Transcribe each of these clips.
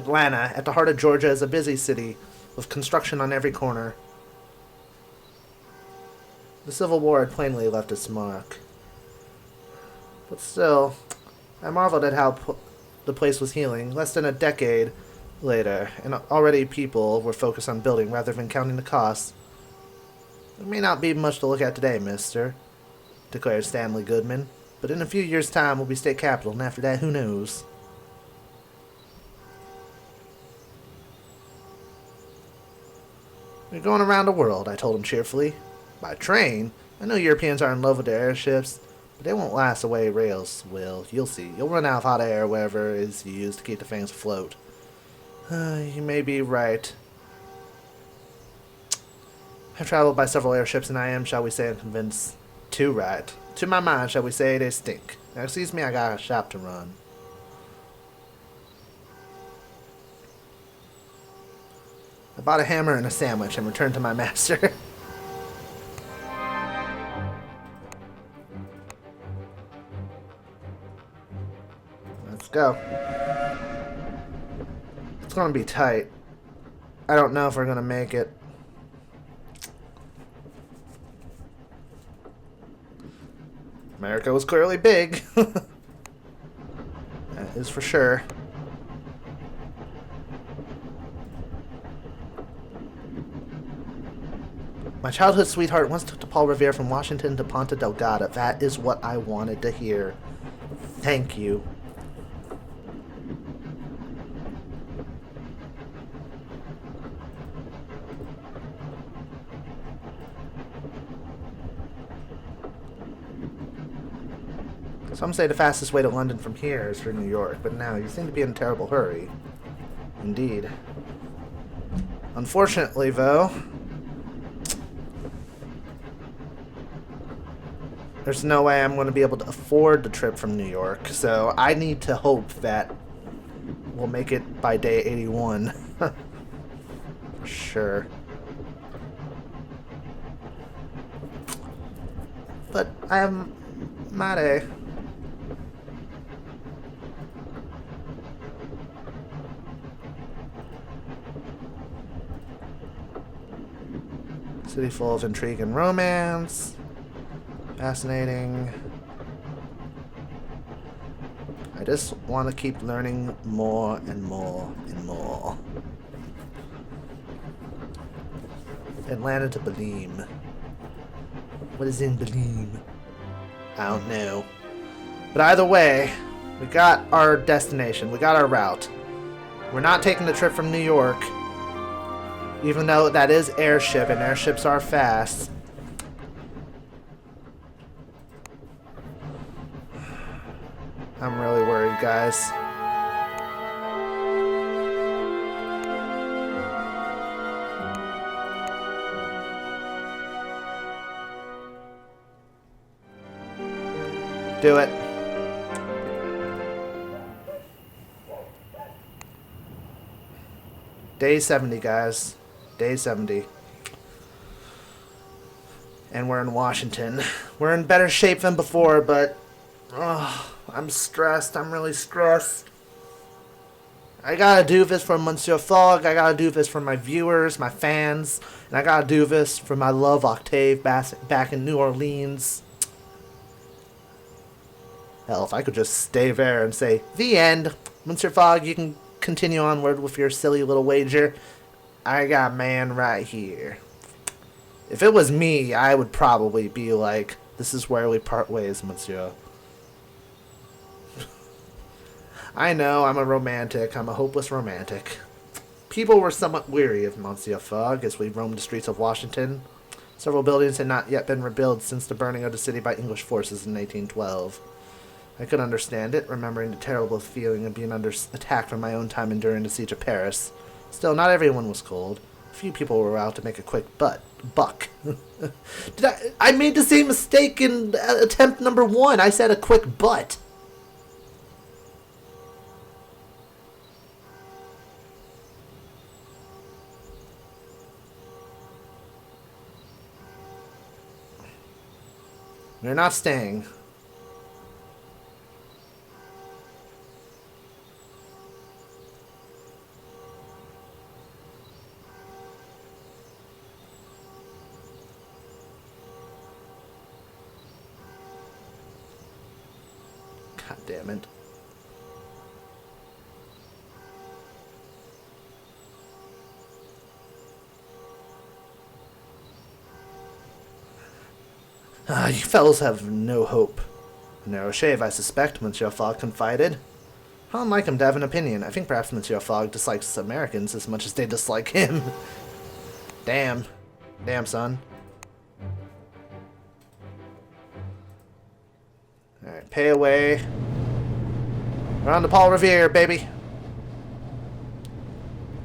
Atlanta, at the heart of Georgia, is a busy city with construction on every corner. The Civil War had plainly left its mark. But still, I marveled at how the place was healing. Less than a decade later, and already people were focused on building rather than counting the costs. There may not be much to look at today, mister, declared Stanley Goodman. But in a few years' time, we'll be state capital, and after that, who knows? We're going around the world, I told him cheerfully. By train? I know Europeans are in love with their airships, but they won't last the way rails will. You'll see. You'll run out of hot air wherever it is used to keep the things afloat. You may be right. I've traveled by several airships, and I am, shall we say, convinced. Too right. To my mind, shall we say, they stink. Now, excuse me, I got a shop to run. I bought a hammer and a sandwich and returned to my master. Let's go. It's gonna be tight. I don't know if we're gonna make it. America was clearly big. That is for sure. My childhood sweetheart once took the Paul Revere from Washington to Ponta Delgada. That is what I wanted to hear. Thank you. Some say the fastest way to London from here is through New York, but now you seem to be in a terrible hurry. Indeed. Unfortunately, though, there's no way I'm going to be able to afford the trip from New York, so I need to hope that we'll make it by day 81. For sure. But I am Mare. City full of intrigue and romance. Fascinating. I just want to keep learning more and more and more. Atlanta to Baleem. What is in Baleem? I don't know. But either way, we got our destination. We got our route. We're not taking the trip from New York. Even though that is airship, and airships are fast. I'm really worried, guys. Do it. Day 70, guys. Day 70. And we're in Washington. We're in better shape than before, but I'm stressed. I'm really stressed. I gotta do this for Monsieur Fogg. I gotta do this for my viewers, my fans. And I gotta do this for my love Octave back in New Orleans. Hell, if I could just stay there and say, the end. Monsieur Fogg, you can continue onward with your silly little wager. I got a man right here. If it was me, I would probably be like, this is where we part ways, monsieur. I know, I'm a romantic. I'm a hopeless romantic. People were somewhat weary of Monsieur Fogg as we roamed the streets of Washington. Several buildings had not yet been rebuilt since the burning of the city by English forces in 1812. I could understand it, remembering the terrible feeling of being under attack from my own time enduring the siege of Paris. Still, not everyone was cold. A few people were out to make a quick buck. I made the same mistake in attempt number 1. I said a quick butt. We're not staying. damn it. You fellows have no hope. A narrow shave, I suspect, Monsieur Fogg confided. I don't like him to have an opinion. I think perhaps Monsieur Fogg dislikes Americans as much as they dislike him. Damn. Damn, son. Alright, pay away. We're on to Paul Revere, baby.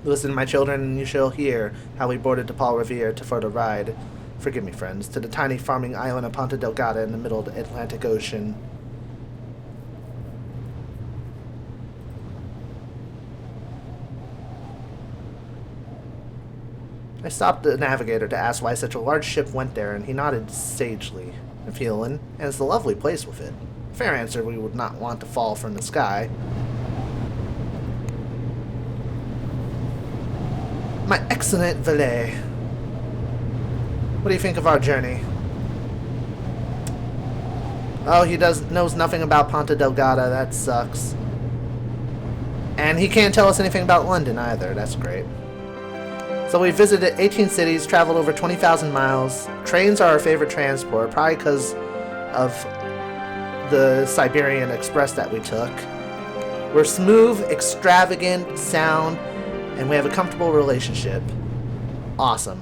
Listen, my children, and you shall hear how we boarded to Paul Revere for the ride. Forgive me, friends, to the tiny farming island of Ponta Delgada in the middle of the Atlantic Ocean. I stopped the navigator to ask why such a large ship went there, and he nodded sagely. Nephilan, and it's a lovely place with it. Fair answer, we would not want to fall from the sky. My excellent valet. What do you think of our journey? Oh, he knows nothing about Ponta Delgada. That sucks. And he can't tell us anything about London either. That's great. So we visited 18 cities, traveled over 20,000 miles. Trains are our favorite transport, probably because of the Siberian Express that we took. We're smooth, extravagant, sound, and we have a comfortable relationship. Awesome.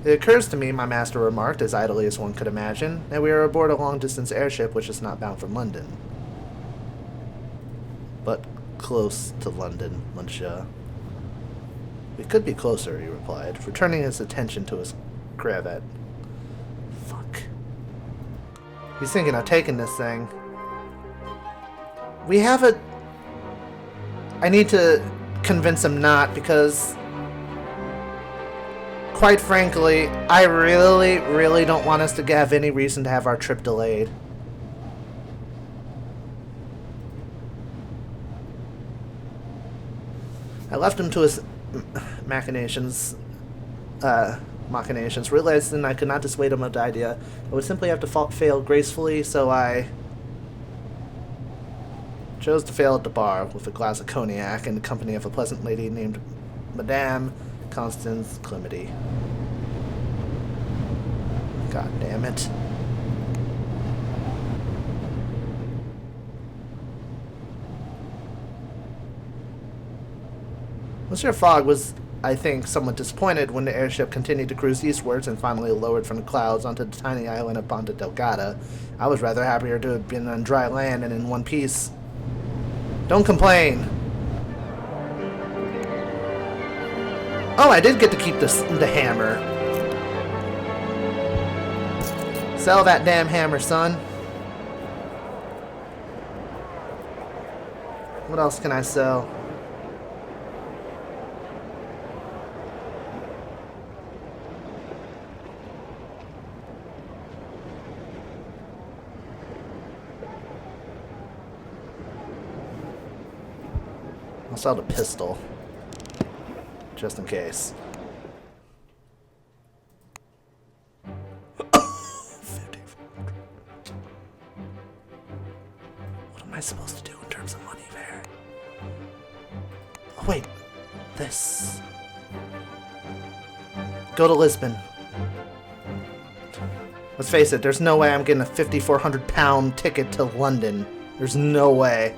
It occurs to me, my master remarked, as idly as one could imagine, that we are aboard a long-distance airship which is not bound for London. But close to London, monsieur. We could be closer, he replied, returning his attention to his cravat. Fuck. He's thinking of taking this thing. We have a... I need to convince him not, because... quite frankly, I really don't want us to have any reason to have our trip delayed. I left him to his machinations, realizing I could not dissuade him of the idea. I would simply have to fail gracefully, so I chose to fail at the bar with a glass of cognac in the company of a pleasant lady named Madame Constance Clemedy. God damn it. Monsieur Fogg was, I think, somewhat disappointed when the airship continued to cruise eastwards and finally lowered from the clouds onto the tiny island of Ponta Delgada. I was rather happier to have been on dry land and in one piece. Don't complain. Oh, I did get to keep the hammer. Sell that damn hammer, son. What else can I sell? I'll sell the pistol. Just in case. What am I supposed to do in terms of money there? Oh, wait. This. Go to Lisbon. Let's face it, there's no way I'm getting a 5,400-pound ticket to London. There's no way.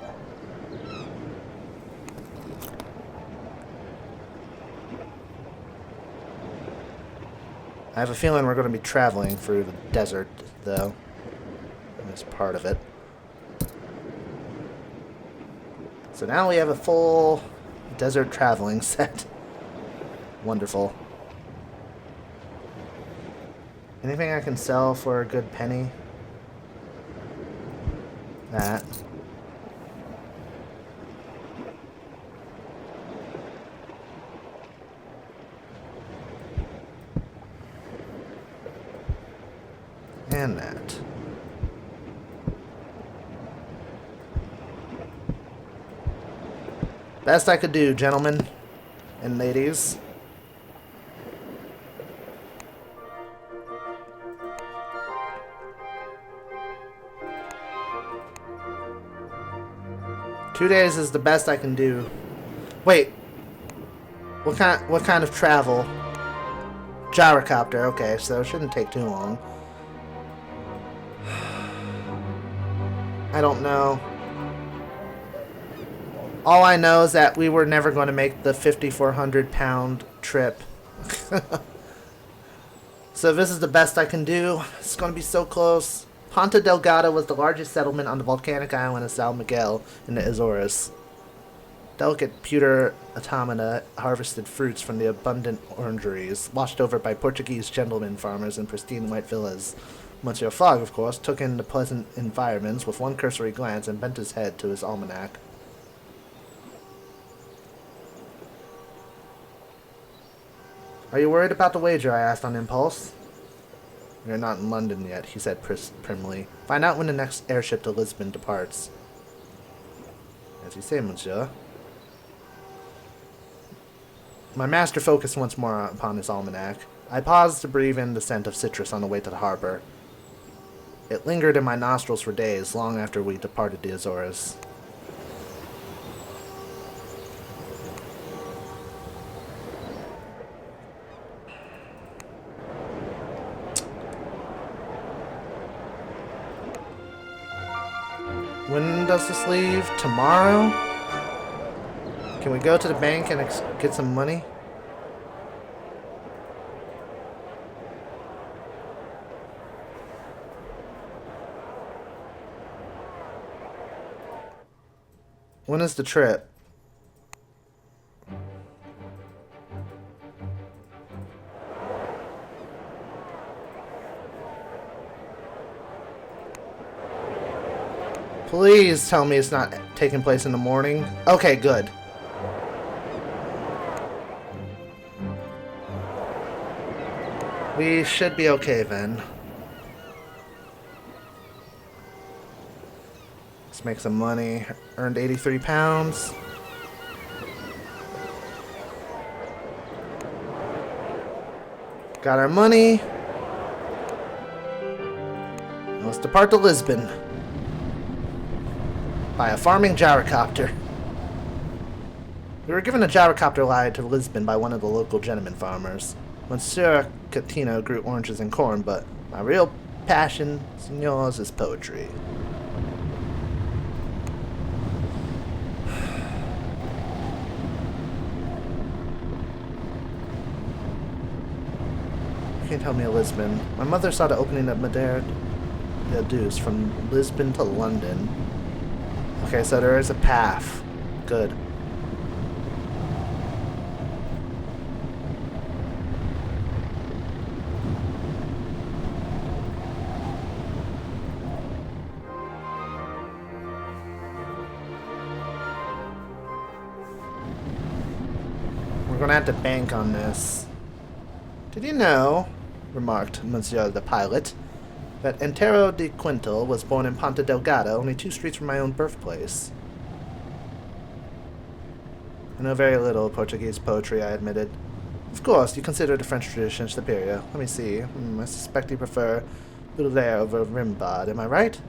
I have a feeling we're going to be traveling through the desert, though. That's part of it. So now we have a full desert traveling set. Wonderful. Anything I can sell for a good penny? That. And that. Best I could do, gentlemen and ladies. 2 days is the best I can do. Wait. What kind of travel? Gyrocopter. Okay, so it shouldn't take too long. I don't know. All I know is that we were never going to make the 5,400-pound trip. So this is the best I can do. It's going to be so close. Ponta Delgada was the largest settlement on the volcanic island of San Miguel in the Azores. Delicate pewter automata harvested fruits from the abundant orangeries, washed over by Portuguese gentlemen farmers in pristine white villas. Monsieur Fogg, of course, took in the pleasant environments with one cursory glance and bent his head to his almanac. Are you worried about the wager? I asked on impulse. You're not in London yet, he said primly. Find out when the next airship to Lisbon departs. As you say, monsieur. My master focused once more upon his almanac. I paused to breathe in the scent of citrus on the way to the harbor. It lingered in my nostrils for days, long after we departed the Azores. When does this leave? Tomorrow? Can we go to the bank and get some money? When is the trip? Please tell me it's not taking place in the morning. Okay, good. We should be okay then. Let's make some money. Earned 83 pounds. Got our money. Let's depart to Lisbon. By a farming gyrocopter. We were given a gyrocopter ride to Lisbon by one of the local gentleman farmers. Monsieur Catino grew oranges and corn, but my real passion, senors, is poetry. You can't tell me of Lisbon. My mother saw the opening of Madeira del Deuce from Lisbon to London. Okay, so there is a path. Good. We're gonna have to bank on this. Did you know, remarked Monsieur the pilot, that Antero de Quintal was born in Ponta Delgada, only 2 streets from my own birthplace? I know very little Portuguese poetry, I admitted. Of course, you consider the French tradition superior. Let me see. I suspect you prefer Baudelaire over Rimbaud. Am I right?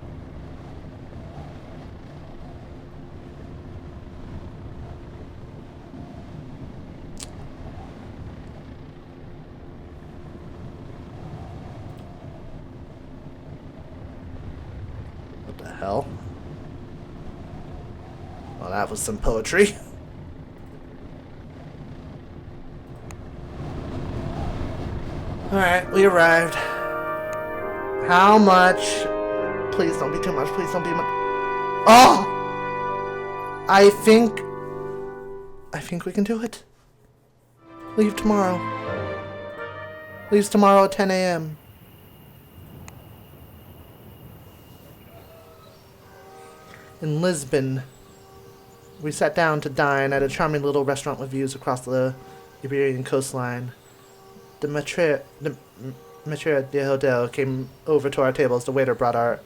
What the hell? Well, that was some poetry. Alright, we arrived. How much? Please don't be too much. Please don't be much. Oh! I think we can do it. Leave tomorrow. Leaves tomorrow at 10 a.m. In Lisbon, we sat down to dine at a charming little restaurant with views across the Iberian coastline. The maitre de hotel came over to our table as the waiter brought our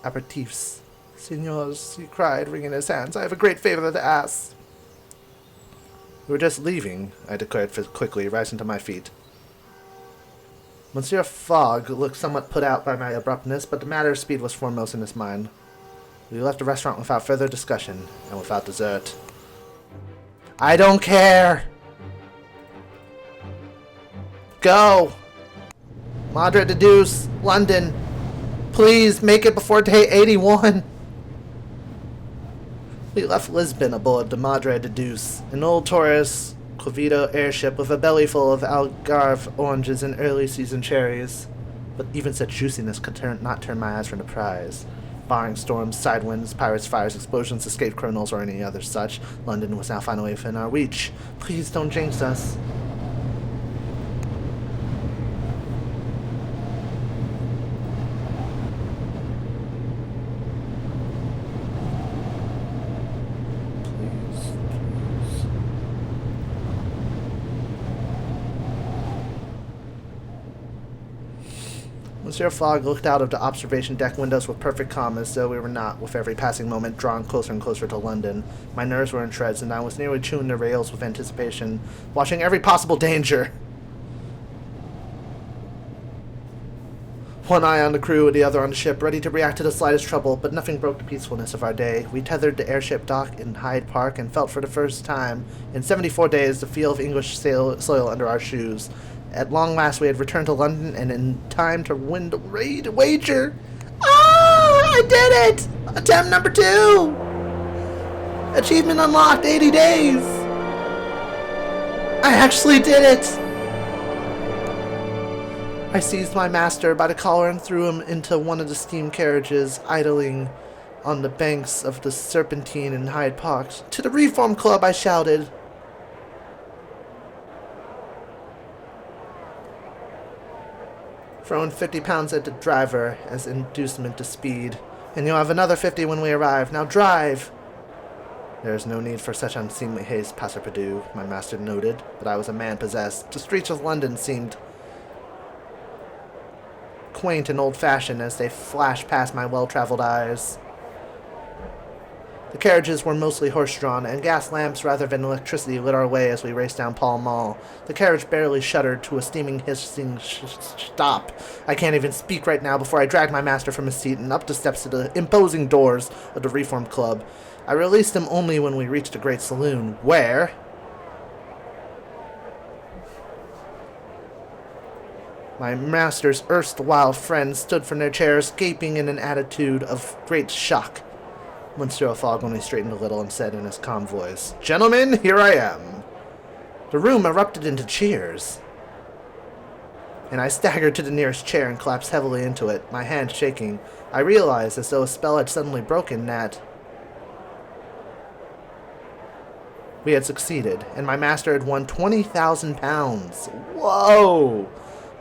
aperitifs. Signors, he cried, wringing his hands, I have a great favor to ask. We were just leaving, I declared quickly, rising to my feet. Monsieur Fogg looked somewhat put out by my abruptness, but the matter of speed was foremost in his mind. We left the restaurant without further discussion and without dessert. I don't care! Go! Madre de Deus, London. Please make it before day 81. We left Lisbon aboard the Madre de Deus, an old Taurus Quevedo airship with a belly full of Algarve oranges and early season cherries. But even such juiciness could not turn my eyes from the prize. Barring storms, side winds, pirates, fires, explosions, escape criminals, or any other such, London was now finally within our reach. Please don't jinx us. Monsieur Fogg looked out of the observation deck windows with perfect calm, as though we were not, with every passing moment, drawn closer and closer to London. My nerves were in shreds, and I was nearly chewing the rails with anticipation, watching every possible danger. One eye on the crew and the other on the ship, ready to react to the slightest trouble, but nothing broke the peacefulness of our day. We tethered the airship dock in Hyde Park and felt for the first time in 74 days the feel of English soil under our shoes. At long last, we had returned to London, and in time to win the wager. Ah! I did it! Attempt number 2! Achievement unlocked, 80 days! I actually did it! I seized my master by the collar and threw him into one of the steam carriages idling on the banks of the Serpentine in Hyde Park. To the Reform Club, I shouted. Throwing 50 pounds at the driver as inducement to speed. And you'll have another 50 when we arrive. Now drive! There is no need for such unseemly haste, Passepartout, my master noted, but I was a man possessed. The streets of London seemed quaint and old-fashioned as they flashed past my well-traveled eyes. The carriages were mostly horse-drawn, and gas lamps rather than electricity lit our way as we raced down Pall Mall. The carriage barely shuddered to a steaming, hissing stop. I can't even speak right now before I dragged my master from his seat and up the steps to the imposing doors of the Reform Club. I released him only when we reached the great saloon, where my master's erstwhile friends stood from their chairs, gaping in an attitude of great shock. Monsieur Fogg only straightened a little and said in his calm voice, "Gentlemen, here I am." The room erupted into cheers, and I staggered to the nearest chair and collapsed heavily into it, my hand shaking. I realized, as though a spell had suddenly broken, that we had succeeded, and my master had won £20,000. Whoa!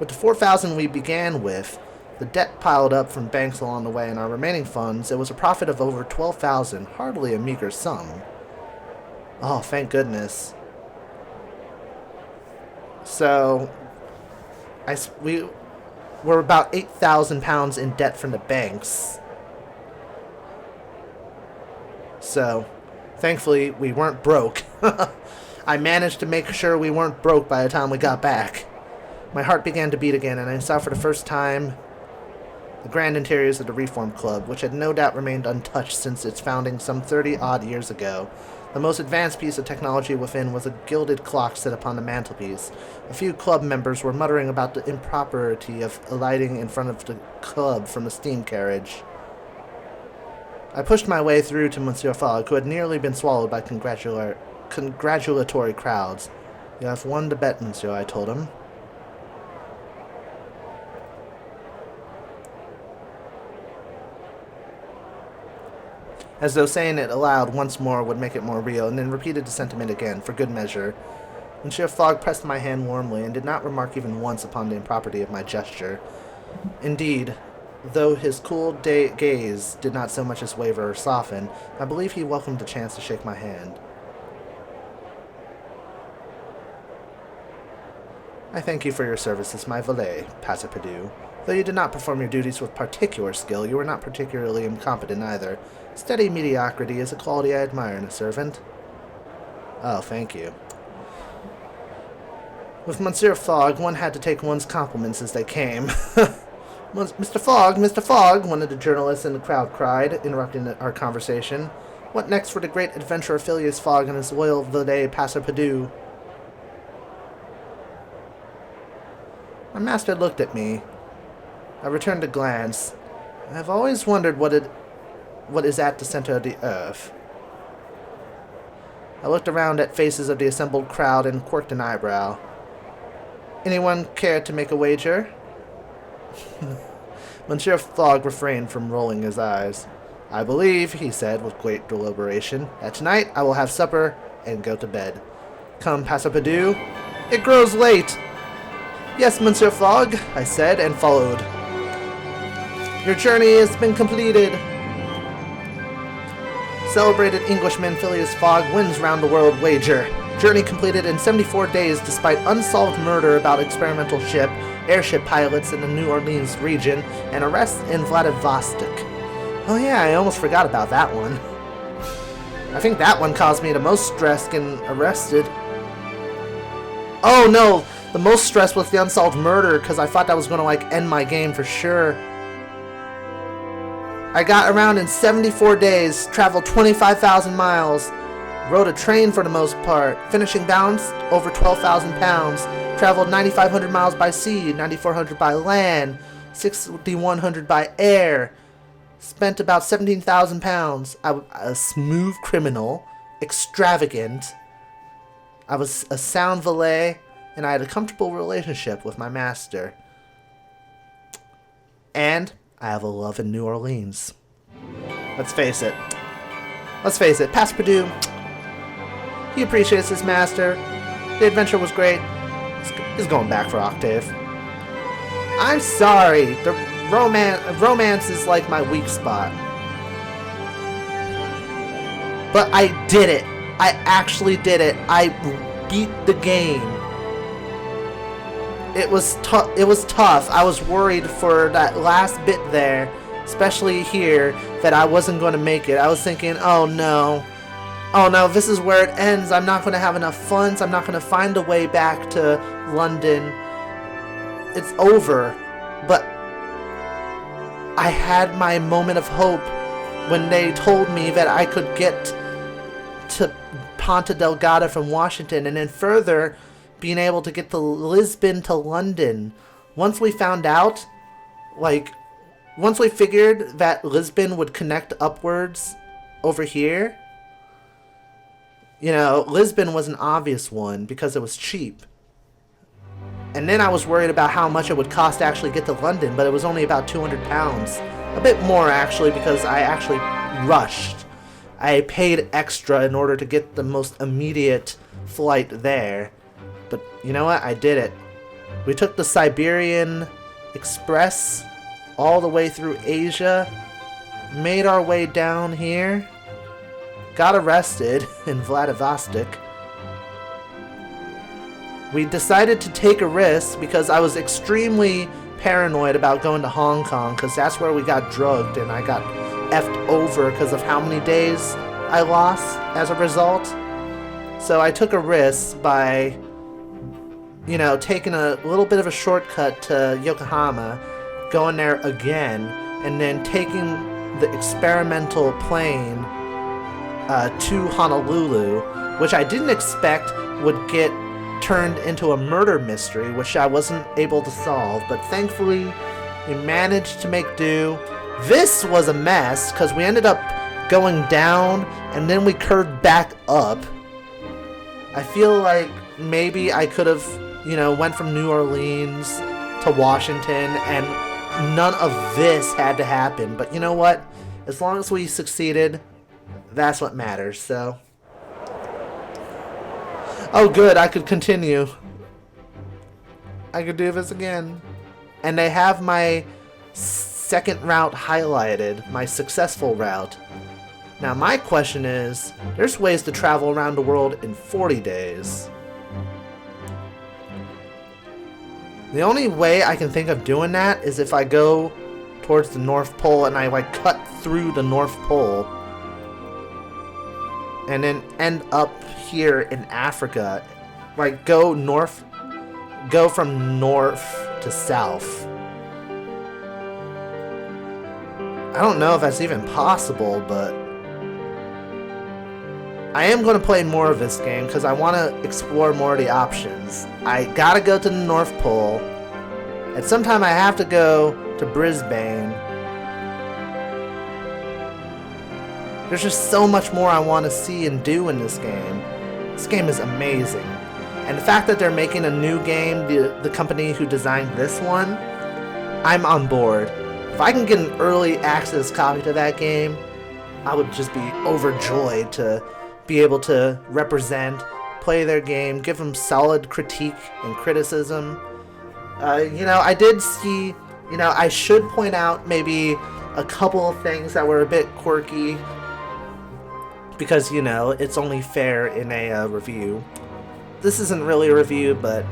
With the 4,000 we began with, the debt piled up from banks along the way, and our remaining funds, it was a profit of over 12,000, hardly a meager sum. Oh, thank goodness. So, we were about £8,000 in debt from the banks. So, thankfully, we weren't broke. I managed to make sure we weren't broke by the time we got back. My heart began to beat again, and I saw for the first time the grand interiors of the Reform Club, which had no doubt remained untouched since its founding some 30-odd years ago. The most advanced piece of technology within was a gilded clock set upon the mantelpiece. A few club members were muttering about the impropriety of alighting in front of the club from a steam carriage. I pushed my way through to Monsieur Fogg, who had nearly been swallowed by congratulatory crowds. "You have won the bet, monsieur," I told him. As though saying it aloud once more would make it more real, and then repeated the sentiment again, for good measure. Monsieur Fogg pressed my hand warmly, and did not remark even once upon the impropriety of my gesture. Indeed, though his cool gaze did not so much as waver or soften, I believe he welcomed the chance to shake my hand. "I thank you for your services, my valet, Passepartout. Though you did not perform your duties with particular skill, you were not particularly incompetent either. Steady mediocrity is a quality I admire in a servant." "Oh, thank you." With Monsieur Fogg, one had to take one's compliments as they came. Mr. Fogg, one of the journalists in the crowd cried, interrupting our conversation. What next for the great adventurer Phileas Fogg and his loyal valet Passepartout? My master looked at me. I returned a glance. I have always wondered what is at the center of the earth. I looked around at faces of the assembled crowd and quirked an eyebrow. Anyone care to make a wager? Monsieur Fogg refrained from rolling his eyes. I believe, he said with great deliberation, that tonight I will have supper and go to bed. Come, Passepartout. It grows late. Yes, Monsieur Fogg, I said, and followed. Your journey has been completed. Celebrated Englishman Phileas Fogg wins round-the-world wager. Journey completed in 74 days despite unsolved murder about experimental airship pilots in the New Orleans region, and arrest in Vladivostok. Oh yeah, I almost forgot about that one. I think that one caused me the most stress getting arrested. Oh no, the most stress was the unsolved murder, because I thought that was going to end my game for sure. I got around in 74 days, traveled 25,000 miles, rode a train for the most part, finishing balance over 12,000 pounds, traveled 9,500 miles by sea, 9,400 by land, 6,100 by air, spent about 17,000 pounds. I was a smooth criminal, extravagant. I was a sound valet, and I had a comfortable relationship with my master. And I have a love in New Orleans. Let's face it, Passepartout, he appreciates his master. The adventure was great. He's going back for Octave. I'm sorry, the romance is like my weak spot. But I did it. I actually did it. I beat the game. It was tough. I was worried for that last bit there, especially here, that I wasn't going to make it. I was thinking, oh no, this is where it ends. I'm not going to have enough funds. I'm not going to find a way back to London. It's over. But I had my moment of hope when they told me that I could get to Ponta Delgada from Washington, and then further being able to get to Lisbon to London. Once we found out, once we figured that Lisbon would connect upwards over here, Lisbon was an obvious one because it was cheap. And then I was worried about how much it would cost to actually get to London, but it was only about 200 pounds. A bit more, actually, because I actually rushed. I paid extra in order to get the most immediate flight there. But you know what? I did it. We took the Siberian Express all the way through Asia, made our way down here, got arrested in Vladivostok. We decided to take a risk because I was extremely paranoid about going to Hong Kong, because that's where we got drugged and I got effed over because of how many days I lost as a result. So I took a risk by, taking a little bit of a shortcut to Yokohama, going there again, and then taking the experimental plane to Honolulu, which I didn't expect would get turned into a murder mystery, which I wasn't able to solve, but thankfully we managed to make do. This was a mess because we ended up going down and then we curved back up. I feel like maybe I could have, went from New Orleans to Washington and none of this had to happen, but you know what? As long as we succeeded, that's what matters, so. Oh good, I could continue. I could do this again. And they have my second route highlighted, my successful route. Now my question is, there's ways to travel around the world in 40 days. The only way I can think of doing that is if I go towards the North Pole and I cut through the North Pole and then end up here in Africa. Go from north to south. I don't know if that's even possible, but I am going to play more of this game because I want to explore more of the options. I gotta go to the North Pole, and sometime I have to go to Brisbane. There's just so much more I want to see and do in this game. This game is amazing. And the fact that they're making a new game, the company who designed this one, I'm on board. If I can get an early access copy to that game, I would just be overjoyed to be able to represent, play their game, give them solid critique and criticism. I did see, I should point out maybe a couple of things that were a bit quirky, because, it's only fair in a review. This isn't really a review, but,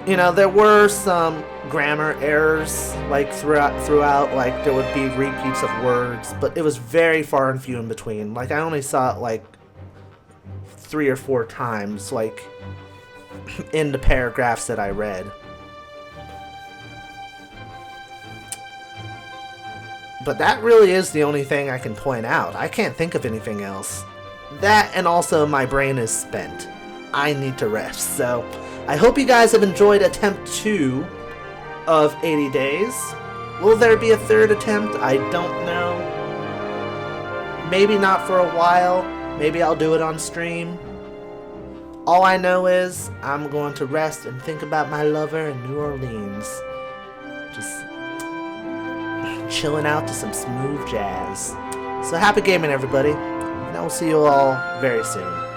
there were some grammar errors, like, throughout, like, there would be repeats of words, but it was very far and few in between. Like, I only saw it, like, 3 or 4 times, like, in the paragraphs that I read. But that really is the only thing I can point out. I can't think of anything else. That, and also my brain is spent. I need to rest. So, I hope you guys have enjoyed attempt 2 of 80 Days. Will there be a third attempt? I don't know. Maybe not for a while. Maybe I'll do it on stream. All I know is I'm going to rest and think about my lover in New Orleans. Just chilling out to some smooth jazz. So happy gaming, everybody, and I will see you all very soon.